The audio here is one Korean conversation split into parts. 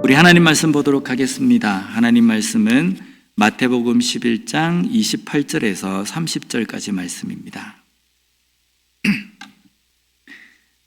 우리 하나님 말씀 보도록 하겠습니다. 하나님 말씀은 마태복음 11장 28절에서 30절까지 말씀입니다.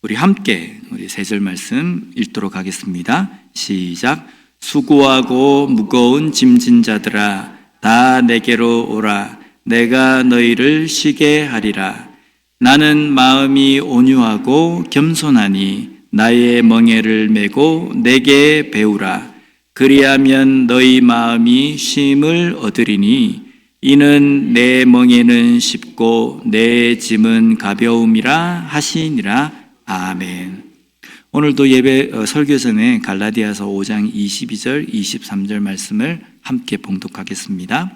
우리 함께 우리 세 절 말씀 읽도록 하겠습니다. 시작. 수고하고 무거운 짐진 자들아 다 내게로 오라. 내가 너희를 쉬게 하리라. 나는 마음이 온유하고 겸손하니 나의 멍에를 메고 내게 배우라. 그리하면 너희 마음이 쉼을 얻으리니 이는 내 멍에는 쉽고 내 짐은 가벼움이라 하시니라. 아멘. 오늘도 예배 설교 전에 갈라디아서 5장 22절 23절 말씀을 함께 봉독하겠습니다.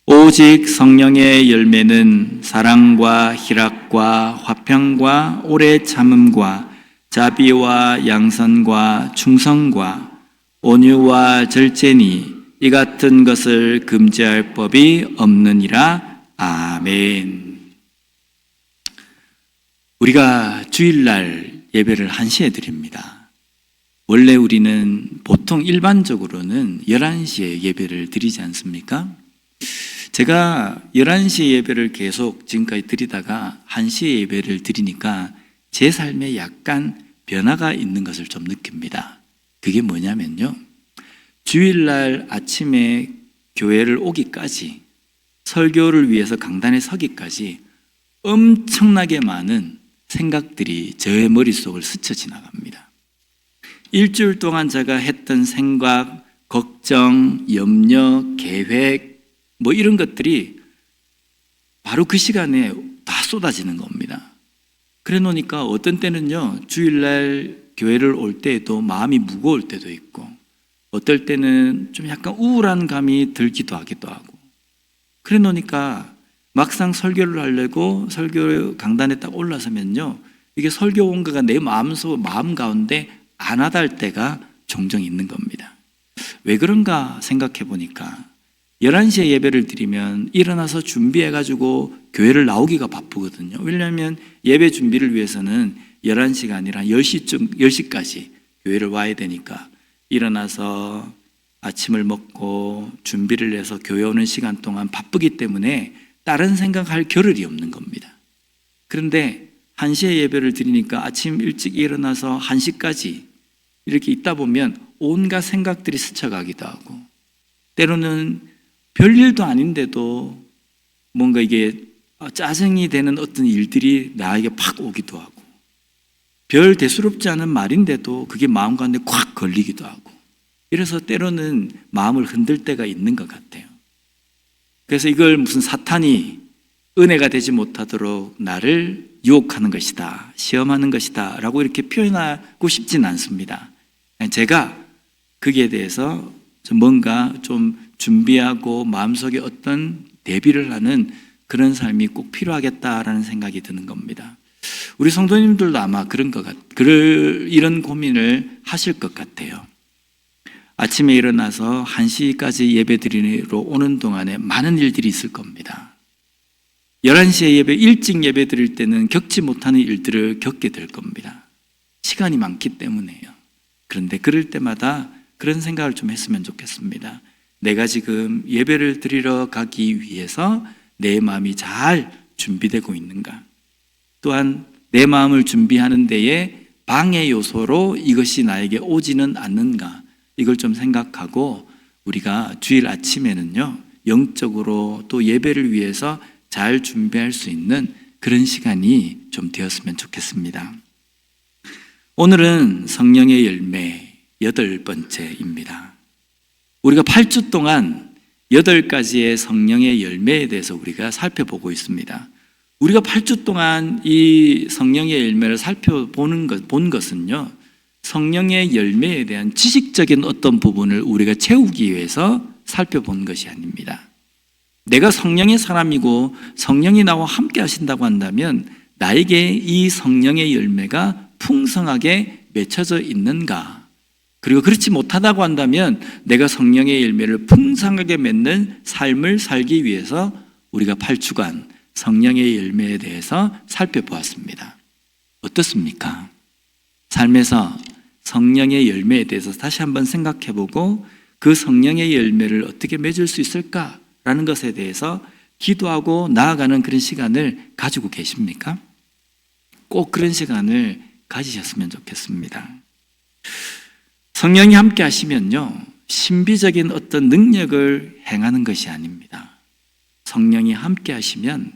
오직 성령의 열매는 사랑과 희락과 화평과 오래 참음과 자비와 양선과 충성과 온유와 절제니 이 같은 것을 금지할 법이 없느니라. 아멘. 우리가 주일날 예배를 1시에 드립니다. 원래 우리는 보통 일반적으로는 11시에 예배를 드리지 않습니까? 제가 11시에 예배를 계속 지금까지 드리다가 1시에 예배를 드리니까 제 삶에 약간 변화가 있는 것을 좀 느낍니다. 그게 뭐냐면요, 주일날 아침에 교회를 오기까지, 설교를 위해서 강단에 서기까지 엄청나게 많은 생각들이 저의 머릿속을 스쳐 지나갑니다. 일주일 동안 제가 했던 생각, 걱정, 염려, 계획 이런 것들이 바로 그 시간에 다 쏟아지는 겁니다. 그래 놓으니까 어떤 때는요, 주일날 교회를 올 때에도 마음이 무거울 때도 있고, 어떨 때는 좀 약간 우울한 감이 들기도 하기도 하고, 그래 놓으니까 막상 설교를 하려고 설교 강단에 딱 올라서면요, 이게 설교 원가가 내 마음 가운데 안 와닿을 때가 종종 있는 겁니다. 왜 그런가 생각해 보니까 11시에 예배를 드리면 일어나서 준비해가지고 교회를 나오기가 바쁘거든요. 왜냐하면 예배 준비를 위해서는 11시가 아니라 10시까지 교회를 와야 되니까 일어나서 아침을 먹고 준비를 해서 교회 오는 시간 동안 바쁘기 때문에 다른 생각할 겨를이 없는 겁니다. 그런데 1시에 예배를 드리니까 아침 일찍 일어나서 1시까지 이렇게 있다 보면 온갖 생각들이 스쳐가기도 하고, 때로는 별일도 아닌데도 뭔가 이게 짜증이 되는 어떤 일들이 나에게 팍 오기도 하고, 별 대수롭지 않은 말인데도 그게 마음 가운데 콱 걸리기도 하고, 이래서 때로는 마음을 흔들 때가 있는 것 같아요. 그래서 이걸 무슨 사탄이 은혜가 되지 못하도록 나를 유혹하는 것이다, 시험하는 것이다 라고 이렇게 표현하고 싶진 않습니다. 제가 거기에 대해서 뭔가 좀 준비하고 마음속에 어떤 대비를 하는 그런 삶이 꼭 필요하겠다라는 생각이 드는 겁니다. 우리 성도님들도 아마 이런 고민을 하실 것 같아요. 아침에 일어나서 1시까지 예배 드리러 오는 동안에 많은 일들이 있을 겁니다. 11시에 일찍 예배 드릴 때는 겪지 못하는 일들을 겪게 될 겁니다. 시간이 많기 때문에요. 그런데 그럴 때마다 그런 생각을 좀 했으면 좋겠습니다. 내가 지금 예배를 드리러 가기 위해서 내 마음이 잘 준비되고 있는가? 또한 내 마음을 준비하는 데에 방해 요소로 이것이 나에게 오지는 않는가? 이걸 좀 생각하고 우리가 주일 아침에는요, 영적으로 또 예배를 위해서 잘 준비할 수 있는 그런 시간이 좀 되었으면 좋겠습니다. 오늘은 성령의 열매 8번째입니다. 우리가 8주 동안 8가지의 성령의 열매에 대해서 우리가 살펴보고 있습니다. 우리가 8주 동안 이 성령의 열매를 본 것은요, 성령의 열매에 대한 지식적인 어떤 부분을 우리가 채우기 위해서 살펴본 것이 아닙니다. 내가 성령의 사람이고 성령이 나와 함께 하신다고 한다면 나에게 이 성령의 열매가 풍성하게 맺혀져 있는가? 그리고 그렇지 못하다고 한다면 내가 성령의 열매를 풍성하게 맺는 삶을 살기 위해서 우리가 8주간 성령의 열매에 대해서 살펴보았습니다. 어떻습니까? 삶에서 성령의 열매에 대해서 다시 한번 생각해보고 그 성령의 열매를 어떻게 맺을 수 있을까라는 것에 대해서 기도하고 나아가는 그런 시간을 가지고 계십니까? 꼭 그런 시간을 가지셨으면 좋겠습니다. 성령이 함께 하시면요, 신비적인 어떤 능력을 행하는 것이 아닙니다. 성령이 함께 하시면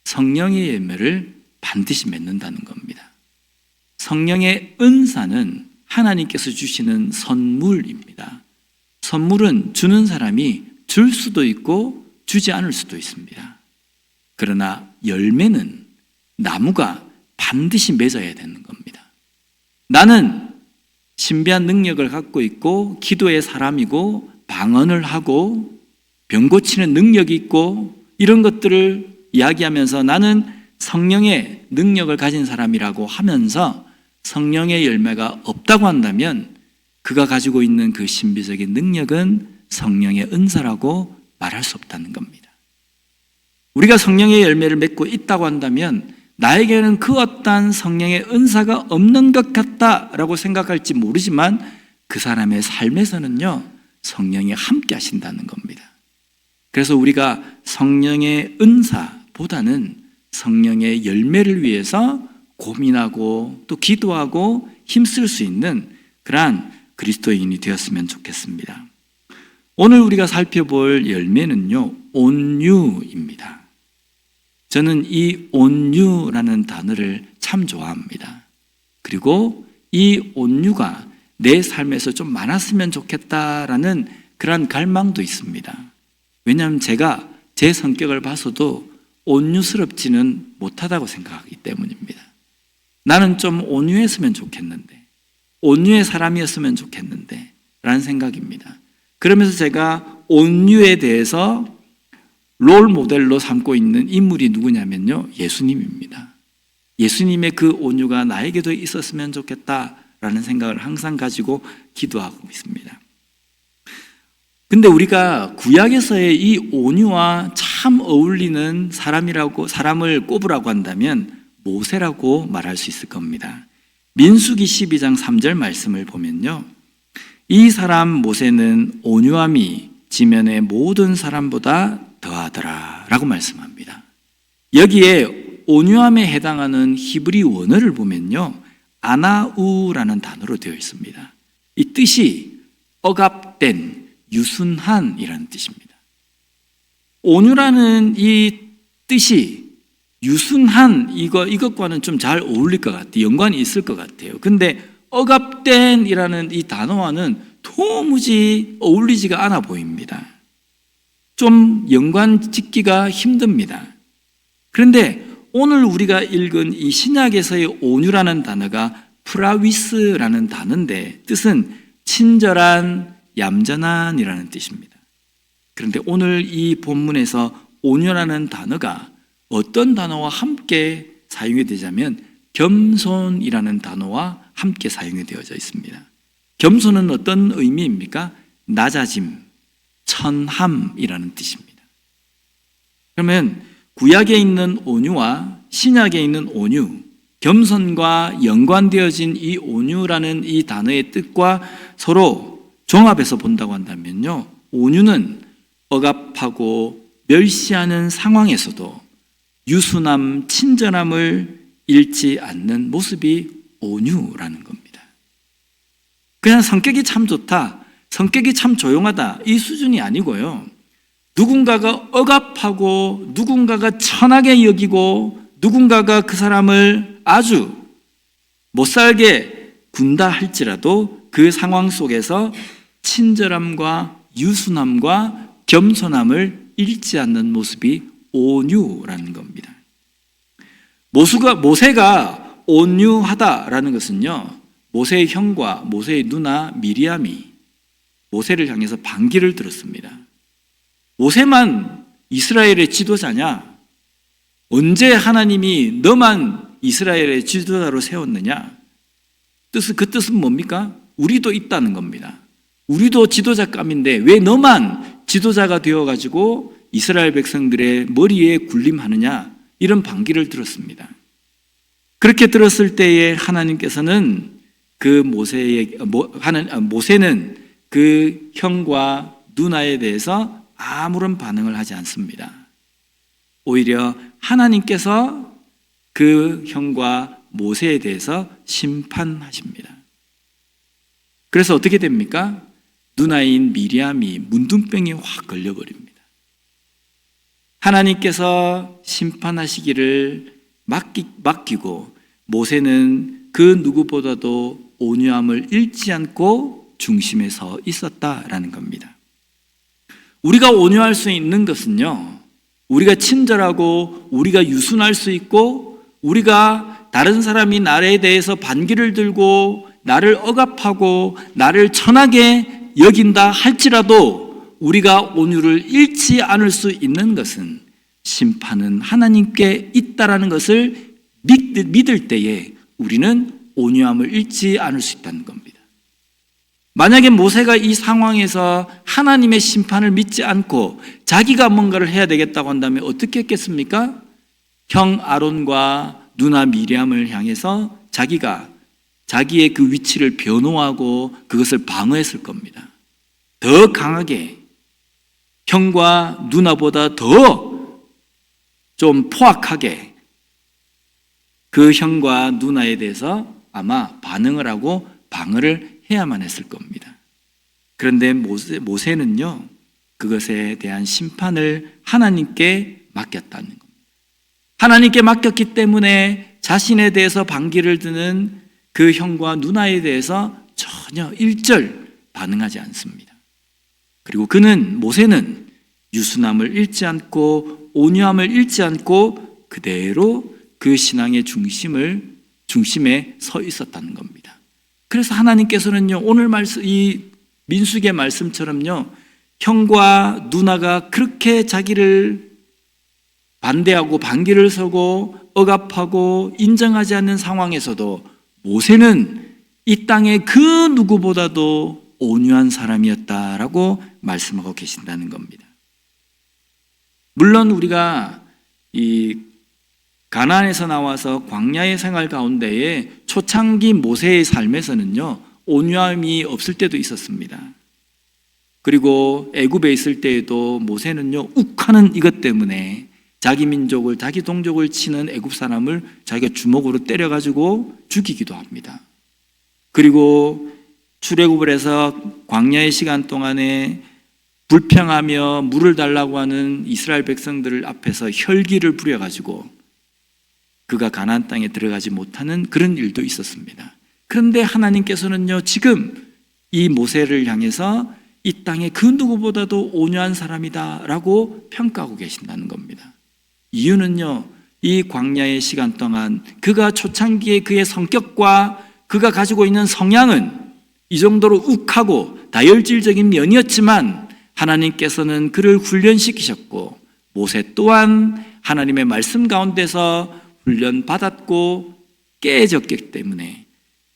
성령의 열매를 반드시 맺는다는 겁니다. 성령의 은사는 하나님께서 주시는 선물입니다. 선물은 주는 사람이 줄 수도 있고 주지 않을 수도 있습니다. 그러나 열매는 나무가 반드시 맺어야 되는 겁니다. 나는 신비한 능력을 갖고 있고 기도의 사람이고 방언을 하고 병 고치는 능력이 있고 이런 것들을 이야기하면서 나는 성령의 능력을 가진 사람이라고 하면서 성령의 열매가 없다고 한다면 그가 가지고 있는 그 신비적인 능력은 성령의 은사라고 말할 수 없다는 겁니다. 우리가 성령의 열매를 맺고 있다고 한다면 나에게는 그 어떠한 성령의 은사가 없는 것 같다라고 생각할지 모르지만 그 사람의 삶에서는요, 성령이 함께 하신다는 겁니다. 그래서 우리가 성령의 은사보다는 성령의 열매를 위해서 고민하고 또 기도하고 힘쓸 수 있는 그러한 그리스도인이 되었으면 좋겠습니다. 오늘 우리가 살펴볼 열매는요, 온유입니다. 저는 이 온유라는 단어를 참 좋아합니다. 그리고 이 온유가 내 삶에서 좀 많았으면 좋겠다라는 그런 갈망도 있습니다. 왜냐하면 제가 제 성격을 봐서도 온유스럽지는 못하다고 생각하기 때문입니다. 나는 좀 온유했으면 좋겠는데, 온유의 사람이었으면 좋겠는데 라는 생각입니다. 그러면서 제가 온유에 대해서 롤 모델로 삼고 있는 인물이 누구냐면요, 예수님입니다. 예수님의 그 온유가 나에게도 있었으면 좋겠다라는 생각을 항상 가지고 기도하고 있습니다. 근데 우리가 구약에서의 이 온유와 참 어울리는 사람을 꼽으라고 한다면 모세라고 말할 수 있을 겁니다. 민수기 12장 3절 말씀을 보면요, 이 사람 모세는 온유함이 지면의 모든 사람보다 더하더라 라고 말씀합니다. 여기에 온유함에 해당하는 히브리 원어를 보면요, 아나우라는 단어로 되어 있습니다. 이 뜻이 억압된, 유순한이라는 뜻입니다. 온유라는 이 뜻이 유순한 이것과는 좀 잘 어울릴 것 같아요. 연관이 있을 것 같아요. 근데 억압된이라는 이 단어와는 도무지 어울리지가 않아 보입니다. 좀 연관 짓기가 힘듭니다. 그런데 오늘 우리가 읽은 이 신약에서의 온유라는 단어가 프라위스라는 단어인데 뜻은 친절한, 얌전한이라는 뜻입니다. 그런데 오늘 이 본문에서 온유라는 단어가 어떤 단어와 함께 사용이 되자면 겸손이라는 단어와 함께 사용이 되어져 있습니다. 겸손은 어떤 의미입니까? 낮아짐, 천함이라는 뜻입니다. 그러면 구약에 있는 온유와 신약에 있는 온유, 겸손과 연관되어진 이 온유라는 이 단어의 뜻과 서로 종합해서 본다고 한다면요, 온유는 억압하고 멸시하는 상황에서도 유순함, 친절함을 잃지 않는 모습이 온유라는 겁니다. 그냥 성격이 참 좋다, 성격이 참 조용하다, 이 수준이 아니고요, 누군가가 억압하고 누군가가 천하게 여기고 누군가가 그 사람을 아주 못살게 군다 할지라도 그 상황 속에서 친절함과 유순함과 겸손함을 잃지 않는 모습이 온유라는 겁니다. 모세가 온유하다라는 것은요, 모세의 형과 모세의 누나 미리암이 모세를 향해서 반기를 들었습니다. 모세만 이스라엘의 지도자냐? 언제 하나님이 너만 이스라엘의 지도자로 세웠느냐? 그 뜻은 뭡니까? 우리도 있다는 겁니다. 우리도 지도자감인데 왜 너만 지도자가 되어가지고 이스라엘 백성들의 머리에 군림하느냐? 이런 반기를 들었습니다. 그렇게 들었을 때에 하나님께서는 모세는 그 형과 누나에 대해서 아무런 반응을 하지 않습니다. 오히려 하나님께서 그 형과 모세에 대해서 심판하십니다. 그래서 어떻게 됩니까? 누나인 미리암이 문둥병이 확 걸려버립니다. 하나님께서 심판하시기를 맡기고 모세는 그 누구보다도 온유함을 잃지 않고 중심에 서 있었다라는 겁니다. 우리가 온유할 수 있는 것은요, 우리가 친절하고 우리가 유순할 수 있고 우리가 다른 사람이 나에 대해서 반기를 들고 나를 억압하고 나를 천하게 여긴다 할지라도 우리가 온유를 잃지 않을 수 있는 것은 심판은 하나님께 있다라는 것을 믿을 때에 우리는 온유함을 잃지 않을 수 있다는 겁니다. 만약에 모세가 이 상황에서 하나님의 심판을 믿지 않고 자기가 뭔가를 해야 되겠다고 한다면 어떻게 했겠습니까? 형 아론과 누나 미리암을 향해서 자기의 그 위치를 변호하고 그것을 방어했을 겁니다. 더 강하게 형과 누나보다 더 좀 포악하게 그 형과 누나에 대해서 아마 반응을 하고 방어를 해야만 했을 겁니다. 그런데 모세는요, 그것에 대한 심판을 하나님께 맡겼다는 겁니다. 하나님께 맡겼기 때문에 자신에 대해서 반기를 드는 그 형과 누나에 대해서 전혀 일절 반응하지 않습니다. 그리고 모세는 유순함을 잃지 않고 온유함을 잃지 않고 그대로 그 신앙의 중심에 서 있었다는 겁니다. 그래서 하나님께서는요, 오늘 이 민수기의 말씀처럼요, 형과 누나가 그렇게 자기를 반대하고 반기를 서고 억압하고 인정하지 않는 상황에서도 모세는 이 땅의 그 누구보다도 온유한 사람이었다라고 말씀하고 계신다는 겁니다. 물론 우리가 이 가나안에서 나와서 광야의 생활 가운데에 초창기 모세의 삶에서는요, 온유함이 없을 때도 있었습니다. 그리고 애굽에 있을 때에도 모세는요, 욱하는 이것 때문에 자기 민족을, 자기 동족을 치는 애굽 사람을 자기가 주먹으로 때려가지고 죽이기도 합니다. 그리고 출애굽을 해서 광야의 시간 동안에 불평하며 물을 달라고 하는 이스라엘 백성들 앞에서 혈기를 부려가지고 그가 가나안 땅에 들어가지 못하는 그런 일도 있었습니다. 그런데 하나님께서는요, 지금 이 모세를 향해서 이 땅에 그 누구보다도 온유한 사람이다라고 평가하고 계신다는 겁니다. 이유는요, 이 광야의 시간 동안 그가 초창기에 그의 성격과 그가 가지고 있는 성향은 이 정도로 욱하고 다혈질적인 면이었지만 하나님께서는 그를 훈련시키셨고 모세 또한 하나님의 말씀 가운데서 훈련받았고 깨졌기 때문에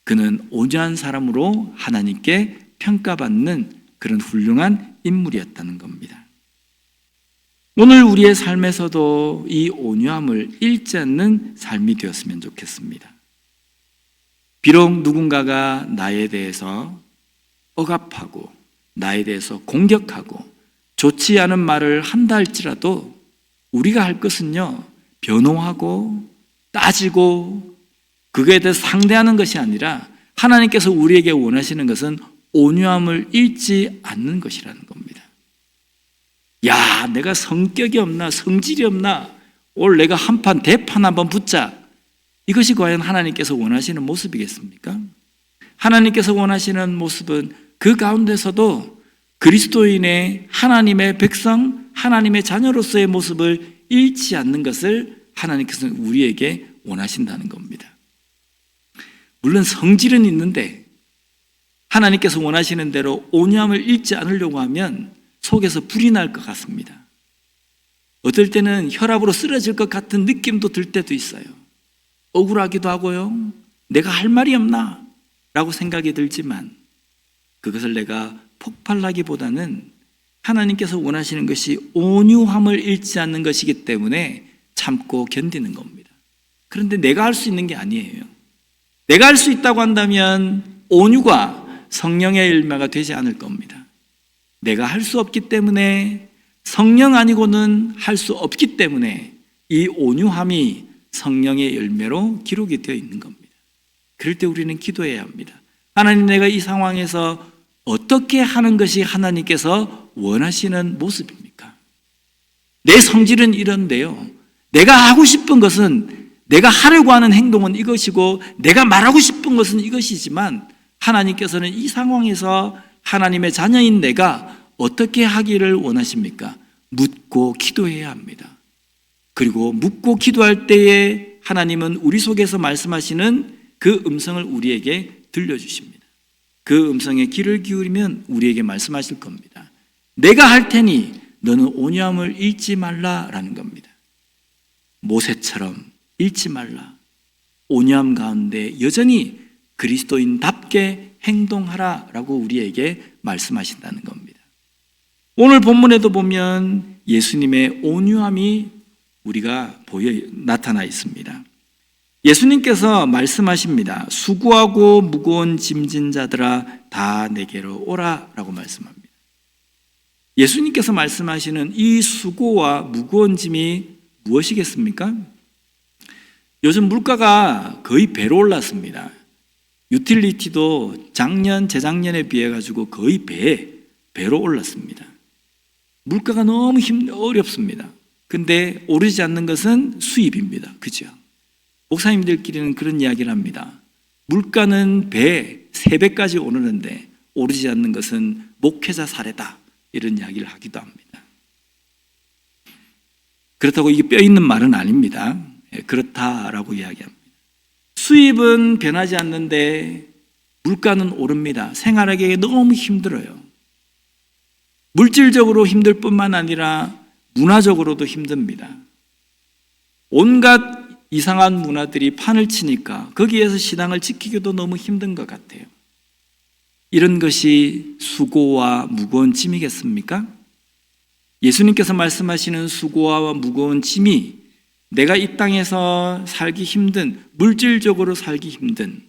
그는 온유한 사람으로 하나님께 평가받는 그런 훌륭한 인물이었다는 겁니다. 오늘 우리의 삶에서도 이 온유함을 잃지 않는 삶이 되었으면 좋겠습니다. 비록 누군가가 나에 대해서 억압하고 나에 대해서 공격하고 좋지 않은 말을 한다 할지라도 우리가 할 것은요, 변호하고 따지고 그거에 대해서 상대하는 것이 아니라 하나님께서 우리에게 원하시는 것은 온유함을 잃지 않는 것이라는 겁니다. 야, 내가 성격이 없나, 성질이 없나, 오늘 내가 대판 한번 붙자. 이것이 과연 하나님께서 원하시는 모습이겠습니까? 하나님께서 원하시는 모습은 그 가운데서도 그리스도인의 하나님의 백성, 하나님의 자녀로서의 모습을 잃지 않는 것을 하나님께서 우리에게 원하신다는 겁니다. 물론 성질은 있는데 하나님께서 원하시는 대로 온유함을 잃지 않으려고 하면 속에서 불이 날 것 같습니다. 어떨 때는 혈압으로 쓰러질 것 같은 느낌도 들 때도 있어요. 억울하기도 하고요. 내가 할 말이 없나? 라고 생각이 들지만 그것을 내가 폭발하기보다는 하나님께서 원하시는 것이 온유함을 잃지 않는 것이기 때문에 참고 견디는 겁니다. 그런데 내가 할 수 있는 게 아니에요. 내가 할 수 있다고 한다면 온유가 성령의 열매가 되지 않을 겁니다. 내가 할 수 없기 때문에, 성령 아니고는 할 수 없기 때문에 이 온유함이 성령의 열매로 기록이 되어 있는 겁니다. 그럴 때 우리는 기도해야 합니다. 하나님, 내가 이 상황에서 어떻게 하는 것이 하나님께서 원하시는 모습입니까? 내 성질은 이런데요, 내가 하고 싶은 것은, 내가 하려고 하는 행동은 이것이고 내가 말하고 싶은 것은 이것이지만 하나님께서는 이 상황에서 하나님의 자녀인 내가 어떻게 하기를 원하십니까? 묻고 기도해야 합니다. 그리고 묻고 기도할 때에 하나님은 우리 속에서 말씀하시는 그 음성을 우리에게 들려주십니다. 그 음성에 귀를 기울이면 우리에게 말씀하실 겁니다. 내가 할 테니 너는 온유함을 잃지 말라라는 겁니다. 모세처럼 잃지 말라. 온유함 가운데 여전히 그리스도인답게 행동하라라고 우리에게 말씀하신다는 겁니다. 오늘 본문에도 보면 예수님의 온유함이 우리가 나타나 있습니다. 예수님께서 말씀하십니다. 수고하고 무거운 짐진 자들아 다 내게로 오라 라고 말씀합니다. 예수님께서 말씀하시는 이 수고와 무거운 짐이 무엇이겠습니까? 요즘 물가가 거의 배로 올랐습니다. 유틸리티도 작년, 재작년에 비해 가지고 거의 배로 올랐습니다. 물가가 너무 어렵습니다. 근데 오르지 않는 것은 수입입니다. 그죠? 목사님들끼리는 그런 이야기를 합니다. 물가는 3배까지 오르는데 오르지 않는 것은 목회자 사례다. 이런 이야기를 하기도 합니다. 그렇다고 이게 뼈 있는 말은 아닙니다. 그렇다라고 이야기합니다. 수입은 변하지 않는데 물가는 오릅니다. 생활하기 너무 힘들어요. 물질적으로 힘들 뿐만 아니라 문화적으로도 힘듭니다. 온갖 이상한 문화들이 판을 치니까 거기에서 신앙을 지키기도 너무 힘든 것 같아요. 이런 것이 수고와 무거운 짐이겠습니까? 예수님께서 말씀하시는 수고와 무거운 짐이 내가 이 땅에서 살기 힘든, 물질적으로 살기 힘든,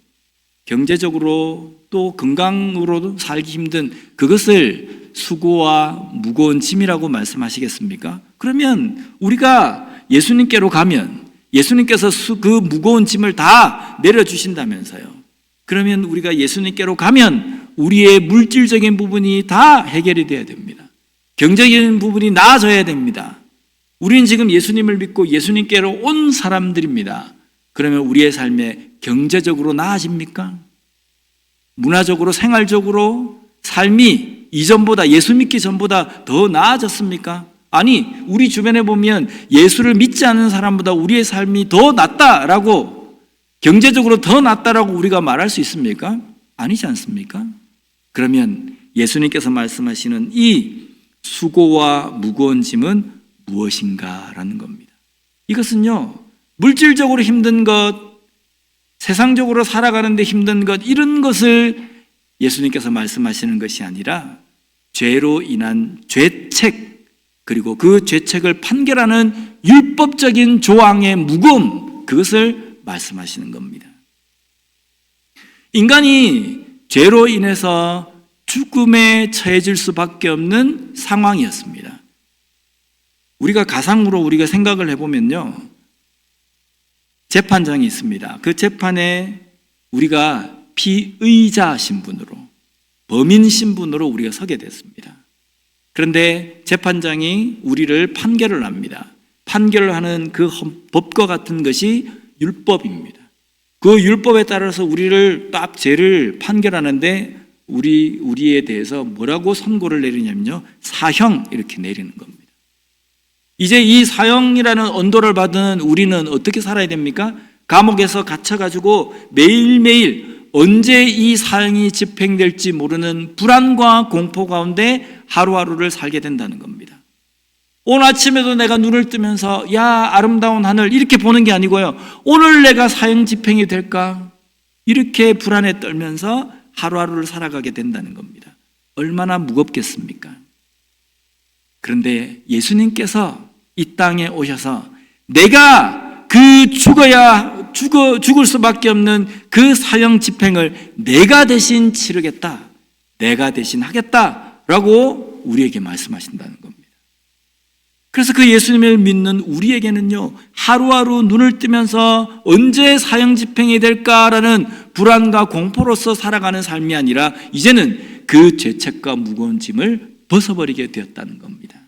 경제적으로 또 건강으로도 살기 힘든 그것을 수고와 무거운 짐이라고 말씀하시겠습니까? 그러면 우리가 예수님께로 가면 예수님께서 그 무거운 짐을 다 내려주신다면서요. 그러면 우리가 예수님께로 가면 우리의 물질적인 부분이 다 해결이 돼야 됩니다. 경제적인 부분이 나아져야 됩니다. 우리는 지금 예수님을 믿고 예수님께로 온 사람들입니다. 그러면 우리의 삶에 경제적으로 나아집니까? 문화적으로, 생활적으로 삶이 이전보다, 예수 믿기 전보다 더 나아졌습니까? 아니, 우리 주변에 보면 예수를 믿지 않는 사람보다 우리의 삶이 더 낫다라고, 경제적으로 더 낫다라고 우리가 말할 수 있습니까? 아니지 않습니까? 그러면 예수님께서 말씀하시는 이 수고와 무거운 짐은 무엇인가라는 겁니다. 이것은요, 물질적으로 힘든 것, 세상적으로 살아가는데 힘든 것, 이런 것을 예수님께서 말씀하시는 것이 아니라 죄로 인한 죄책, 그리고 그 죄책을 판결하는 율법적인 조항의 무거움, 그것을 말씀하시는 겁니다. 인간이 죄로 인해서 죽음에 처해질 수밖에 없는 상황이었습니다. 우리가 가상으로 우리가 생각을 해보면요, 재판장이 있습니다. 그 재판에 우리가 피의자 신분으로, 범인 신분으로 우리가 서게 됐습니다. 그런데 재판장이 우리를 판결을 합니다. 판결을 하는 그 법과 같은 것이 율법입니다. 그 율법에 따라서 우리를 딱 죄를 판결하는데 우리에 대해서 뭐라고 선고를 내리냐면요, 사형 이렇게 내리는 겁니다. 이제 이 사형이라는 언도를 받은 우리는 어떻게 살아야 됩니까? 감옥에서 갇혀가지고 매일매일 언제 이 사형이 집행될지 모르는 불안과 공포 가운데 하루하루를 살게 된다는 겁니다. 오늘 아침에도 내가 눈을 뜨면서 야, 아름다운 하늘 이렇게 보는 게 아니고요, 오늘 내가 사형 집행이 될까? 이렇게 불안에 떨면서 하루하루를 살아가게 된다는 겁니다. 얼마나 무겁겠습니까? 그런데 예수님께서 이 땅에 오셔서 내가 그 죽어야 죽을 수밖에 없는 그 사형 집행을 내가 대신 치르겠다, 내가 대신 하겠다라고 우리에게 말씀하신다는 겁니다. 그래서 그 예수님을 믿는 우리에게는요, 하루하루 눈을 뜨면서 언제 사형 집행이 될까라는 불안과 공포로서 살아가는 삶이 아니라 이제는 그 죄책과 무거운 짐을 벗어버리게 되었다는 겁니다.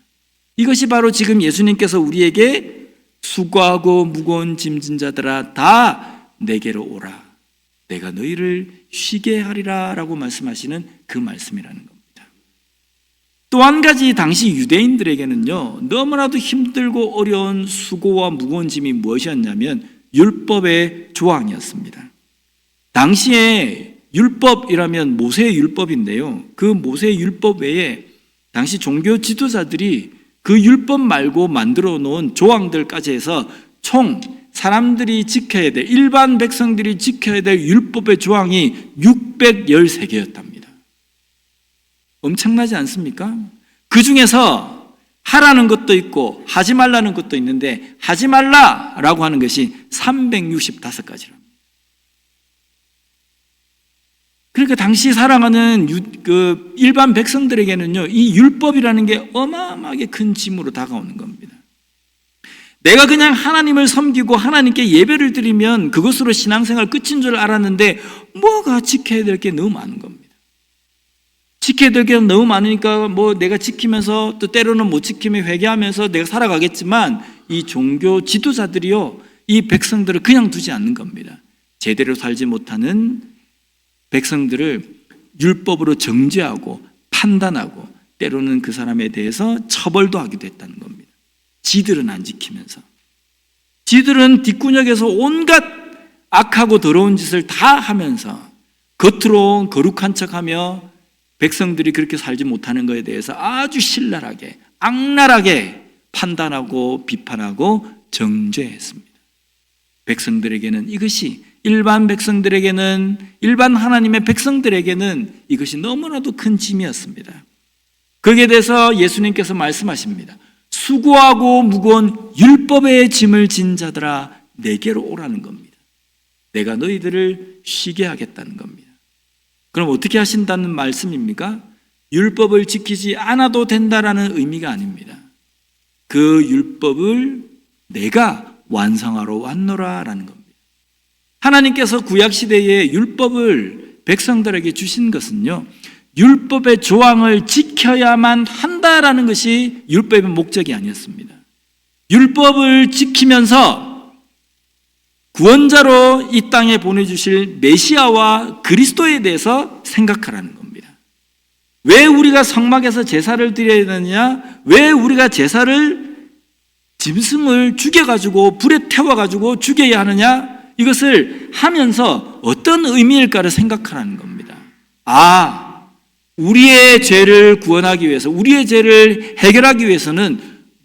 이것이 바로 지금 예수님께서 우리에게 수고하고 무거운 짐진 자들아 다 내게로 오라, 내가 너희를 쉬게 하리라 라고 말씀하시는 그 말씀이라는 겁니다. 또 한 가지 당시 유대인들에게는요, 너무나도 힘들고 어려운 수고와 무거운 짐이 무엇이었냐면 율법의 조항이었습니다. 당시에 율법이라면 모세의 율법인데요, 그 모세의 율법 외에 당시 종교 지도자들이 그 율법 말고 만들어 놓은 조항들까지 해서 총 사람들이 지켜야 될, 일반 백성들이 지켜야 될 율법의 조항이 613개였답니다. 엄청나지 않습니까? 그 중에서 하라는 것도 있고 하지 말라는 것도 있는데 하지 말라라고 하는 것이 365가지랍니다. 그러니까 당시 살아가는 그 일반 백성들에게는요, 이 율법이라는 게 어마어마하게 큰 짐으로 다가오는 겁니다. 내가 그냥 하나님을 섬기고 하나님께 예배를 드리면 그것으로 신앙생활 끝인 줄 알았는데 뭐가 지켜야 될 게 너무 많은 겁니다. 지켜야 될 게 너무 많으니까 뭐 내가 지키면서 또 때로는 못 지키면 회개하면서 내가 살아가겠지만 이 종교 지도자들이요, 이 백성들을 그냥 두지 않는 겁니다. 제대로 살지 못하는 백성들을 율법으로 정죄하고 판단하고 때로는 그 사람에 대해서 처벌도 하기도 했다는 겁니다. 지들은 안 지키면서, 지들은 뒷구녕에서 온갖 악하고 더러운 짓을 다 하면서 겉으로 거룩한 척하며 백성들이 그렇게 살지 못하는 것에 대해서 아주 신랄하게 악랄하게 판단하고 비판하고 정죄했습니다. 백성들에게는 이것이, 일반 백성들에게는, 일반 하나님의 백성들에게는 이것이 너무나도 큰 짐이었습니다. 거기에 대해서 예수님께서 말씀하십니다. 수고하고 무거운 율법의 짐을 진 자들아 내게로 오라는 겁니다. 내가 너희들을 쉬게 하겠다는 겁니다. 그럼 어떻게 하신다는 말씀입니까? 율법을 지키지 않아도 된다라는 의미가 아닙니다. 그 율법을 내가 완성하러 왔노라라는 겁니다. 하나님께서 구약시대에 율법을 백성들에게 주신 것은요, 율법의 조항을 지켜야만 한다라는 것이 율법의 목적이 아니었습니다. 율법을 지키면서 구원자로 이 땅에 보내주실 메시아와 그리스도에 대해서 생각하라는 겁니다. 왜 우리가 성막에서 제사를 드려야 되느냐? 왜 우리가 제사를, 짐승을 죽여가지고 불에 태워가지고 죽여야 하느냐? 이것을 하면서 어떤 의미일까를 생각하라는 겁니다. 아, 우리의 죄를 구원하기 위해서, 우리의 죄를 해결하기 위해서는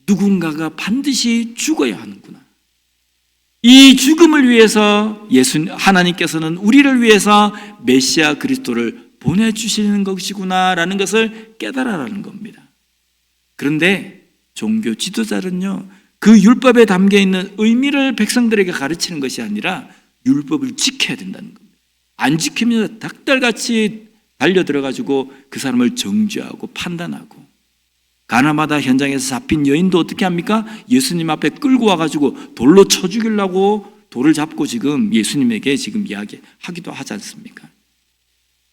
누군가가 반드시 죽어야 하는구나. 이 죽음을 위해서 하나님께서는 우리를 위해서 메시아 그리스도를 보내주시는 것이구나라는 것을 깨달아라는 겁니다. 그런데 종교 지도자는요, 그 율법에 담겨있는 의미를 백성들에게 가르치는 것이 아니라 율법을 지켜야 된다는 겁니다. 안 지키면 닭달같이 달려들어가지고 그 사람을 정죄하고 판단하고, 가나마다 현장에서 잡힌 여인도 어떻게 합니까? 예수님 앞에 끌고 와가지고 돌로 쳐 죽이려고 돌을 잡고 지금 예수님에게 지금 이야기하기도 하지 않습니까?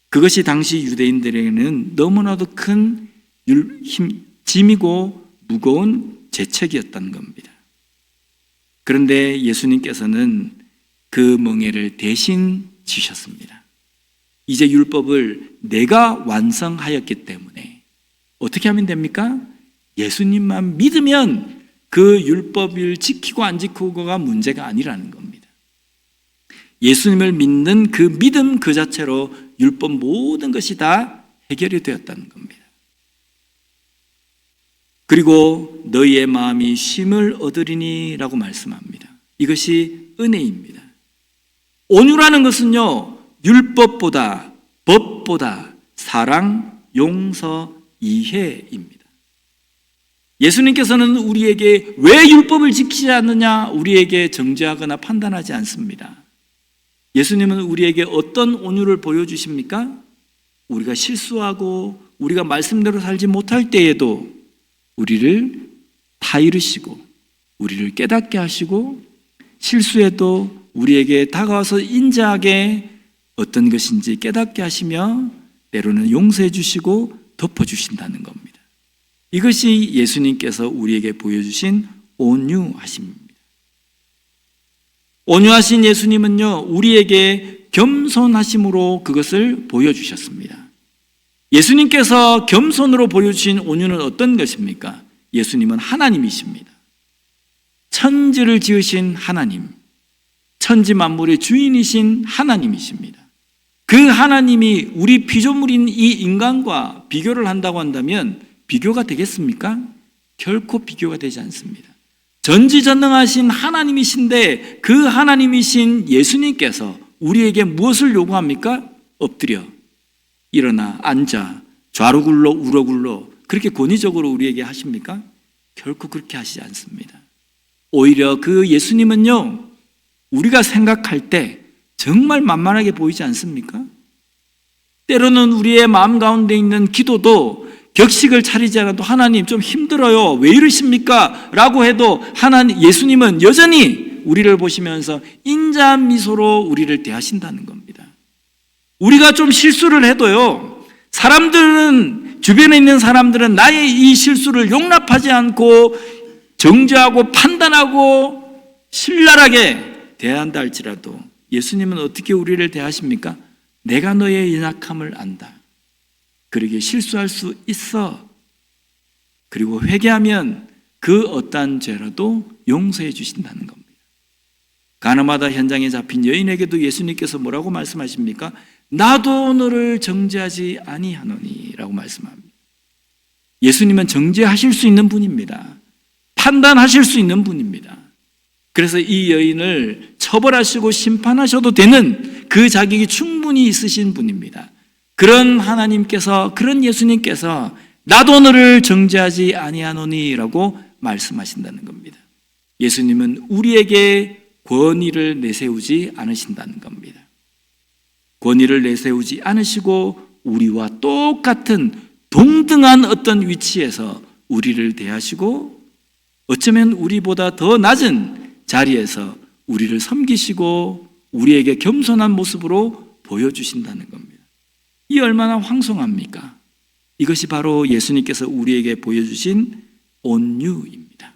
그것이 당시 유대인들에게는 너무나도 큰 짐이고 무거운 죄책이었다는 겁니다. 그런데 예수님께서는 그 멍에를 대신 지셨습니다. 이제 율법을 내가 완성하였기 때문에 어떻게 하면 됩니까? 예수님만 믿으면 그 율법을 지키고 안 지키고가 문제가 아니라는 겁니다. 예수님을 믿는 그 믿음 그 자체로 율법 모든 것이 다 해결이 되었다는 겁니다. 그리고 너희의 마음이 쉼을 얻으리니 라고 말씀합니다. 이것이 은혜입니다. 온유라는 것은요, 율법보다, 법보다 사랑, 용서, 이해입니다. 예수님께서는 우리에게 왜 율법을 지키지 않느냐 우리에게 정죄하거나 판단하지 않습니다. 예수님은 우리에게 어떤 온유를 보여주십니까? 우리가 실수하고 우리가 말씀대로 살지 못할 때에도 우리를 타이르시고 우리를 깨닫게 하시고 실수해도 우리에게 다가와서 인자하게 어떤 것인지 깨닫게 하시며 때로는 용서해 주시고 덮어주신다는 겁니다. 이것이 예수님께서 우리에게 보여주신 온유하심입니다. 온유하신 예수님은요, 우리에게 겸손하심으로 그것을 보여주셨습니다. 예수님께서 겸손으로 보여주신 온유는 어떤 것입니까? 예수님은 하나님이십니다. 천지를 지으신 하나님, 천지 만물의 주인이신 하나님이십니다. 그 하나님이 우리 피조물인 이 인간과 비교를 한다고 한다면 비교가 되겠습니까? 결코 비교가 되지 않습니다. 전지전능하신 하나님이신데 그 하나님이신 예수님께서 우리에게 무엇을 요구합니까? 엎드려, 일어나, 앉아, 좌로 굴러, 우로 굴러 그렇게 권위적으로 우리에게 하십니까? 결코 그렇게 하시지 않습니다. 오히려 그 예수님은요, 우리가 생각할 때 정말 만만하게 보이지 않습니까? 때로는 우리의 마음 가운데 있는 기도도 격식을 차리지 않아도 하나님 좀 힘들어요. 왜 이러십니까? 라고 해도 예수님은 여전히 우리를 보시면서 인자한 미소로 우리를 대하신다는 겁니다. 우리가 좀 실수를 해도요, 주변에 있는 사람들은 나의 이 실수를 용납하지 않고 정죄하고 판단하고 신랄하게 대한다 할지라도 예수님은 어떻게 우리를 대하십니까? 내가 너의 연약함을 안다. 그러기에 실수할 수 있어. 그리고 회개하면 그 어떠한 죄라도 용서해 주신다는 겁니다. 가늠하다 현장에 잡힌 여인에게도 예수님께서 뭐라고 말씀하십니까? 나도 너를 정죄하지 아니하노니 라고 말씀합니다. 예수님은 정죄하실 수 있는 분입니다. 판단하실 수 있는 분입니다. 그래서 이 여인을 처벌하시고 심판하셔도 되는 그 자격이 충분히 있으신 분입니다. 그런 하나님께서, 그런 예수님께서 나도 너를 정죄하지 아니하노니라고 말씀하신다는 겁니다. 예수님은 우리에게 권위를 내세우지 않으신다는 겁니다. 권위를 내세우지 않으시고 우리와 똑같은 동등한 어떤 위치에서 우리를 대하시고 어쩌면 우리보다 더 낮은 자리에서 우리를 섬기시고 우리에게 겸손한 모습으로 보여주신다는 겁니다. 이 얼마나 황송합니까? 이것이 바로 예수님께서 우리에게 보여주신 온유입니다.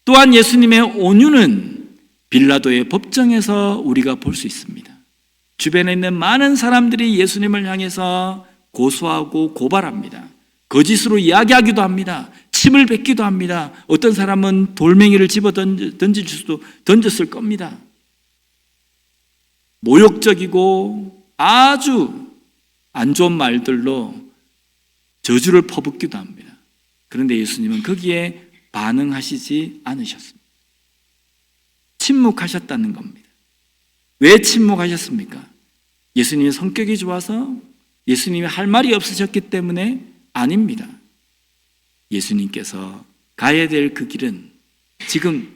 또한 예수님의 온유는 빌라도의 법정에서 우리가 볼 수 있습니다. 주변에 있는 많은 사람들이 예수님을 향해서 고소하고 고발합니다. 거짓으로 이야기하기도 합니다. 침을 뱉기도 합니다. 어떤 사람은 돌멩이를 집어 던졌을 겁니다. 모욕적이고 아주 안 좋은 말들로 저주를 퍼붓기도 합니다. 그런데 예수님은 거기에 반응하시지 않으셨습니다. 침묵하셨다는 겁니다. 왜 침묵하셨습니까? 예수님의 성격이 좋아서 예수님이 할 말이 없으셨기 때문에 아닙니다. 예수님께서 가야 될 그 길은 지금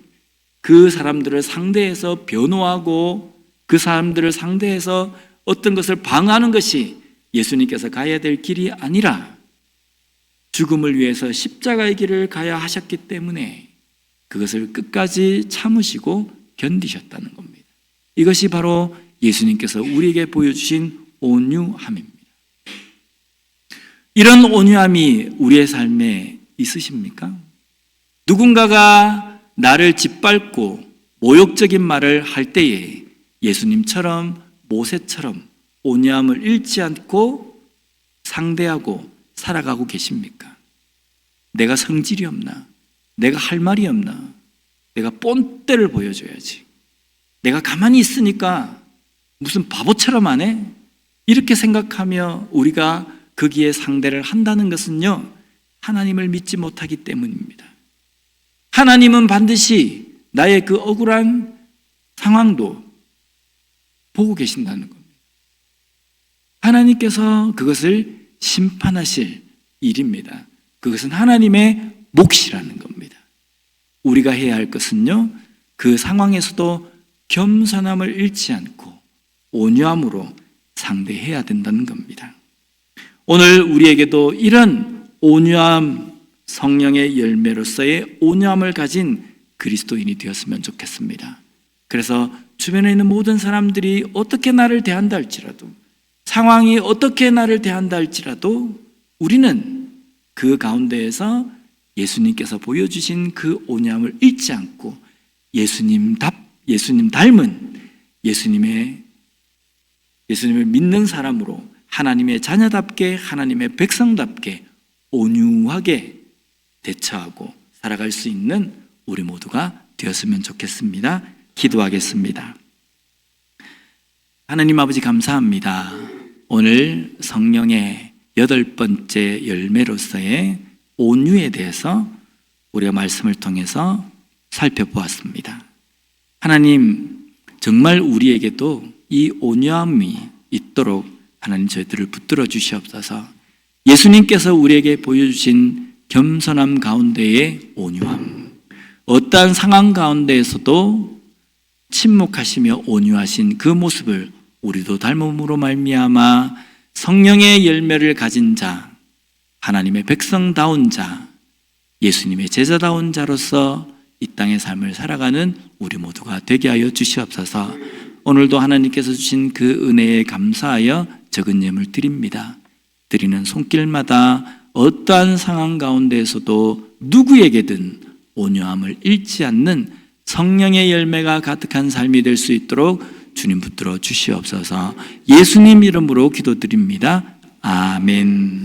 그 사람들을 상대해서 변호하고 그 사람들을 상대해서 어떤 것을 방어하는 것이 예수님께서 가야 될 길이 아니라 죽음을 위해서 십자가의 길을 가야 하셨기 때문에 그것을 끝까지 참으시고 견디셨다는 겁니다. 이것이 바로 예수님께서 우리에게 보여주신 온유함입니다. 이런 온유함이 우리의 삶에 있으십니까? 누군가가 나를 짓밟고 모욕적인 말을 할 때에 예수님처럼 모세처럼 온유함을 잃지 않고 상대하고 살아가고 계십니까? 내가 성질이 없나? 내가 할 말이 없나? 내가 본때를 보여줘야지. 내가 가만히 있으니까 무슨 바보처럼 안 해? 이렇게 생각하며 우리가 거기에 상대를 한다는 것은요, 하나님을 믿지 못하기 때문입니다. 하나님은 반드시 나의 그 억울한 상황도 보고 계신다는 겁니다. 하나님께서 그것을 심판하실 일입니다. 그것은 하나님의 몫이라는 겁니다. 우리가 해야 할 것은요, 그 상황에서도 겸손함을 잃지 않고 온유함으로 상대해야 된다는 겁니다. 오늘 우리에게도 이런 온유함, 성령의 열매로서의 온유함을 가진 그리스도인이 되었으면 좋겠습니다. 그래서 주변에 있는 모든 사람들이 어떻게 나를 대한다 할지라도, 상황이 어떻게 나를 대한다 할지라도 우리는 그 가운데에서 예수님께서 보여주신 그 온유함을 잃지 않고 예수님 닮은 예수님을 믿는 사람으로 하나님의 자녀답게, 하나님의 백성답게 온유하게 대처하고 살아갈 수 있는 우리 모두가 되었으면 좋겠습니다. 기도하겠습니다. 하나님 아버지 감사합니다. 오늘 성령의 8번째 열매로서의 온유에 대해서 우리가 말씀을 통해서 살펴보았습니다. 하나님, 정말 우리에게도 이 온유함이 있도록 하나님 저희들을 붙들어 주시옵소서. 예수님께서 우리에게 보여주신 겸손함 가운데의 온유함, 어떠한 상황 가운데에서도 침묵하시며 온유하신 그 모습을 우리도 닮음으로 말미암아 성령의 열매를 가진 자, 하나님의 백성다운 자, 예수님의 제자다운 자로서 이 땅의 삶을 살아가는 우리 모두가 되게 하여 주시옵소서. 오늘도 하나님께서 주신 그 은혜에 감사하여 적은 예물 드립니다. 드리는 손길마다 어떠한 상황 가운데에서도 누구에게든 온유함을 잃지 않는 성령의 열매가 가득한 삶이 될 수 있도록 주님 붙들어 주시옵소서. 예수님 이름으로 기도드립니다. 아멘.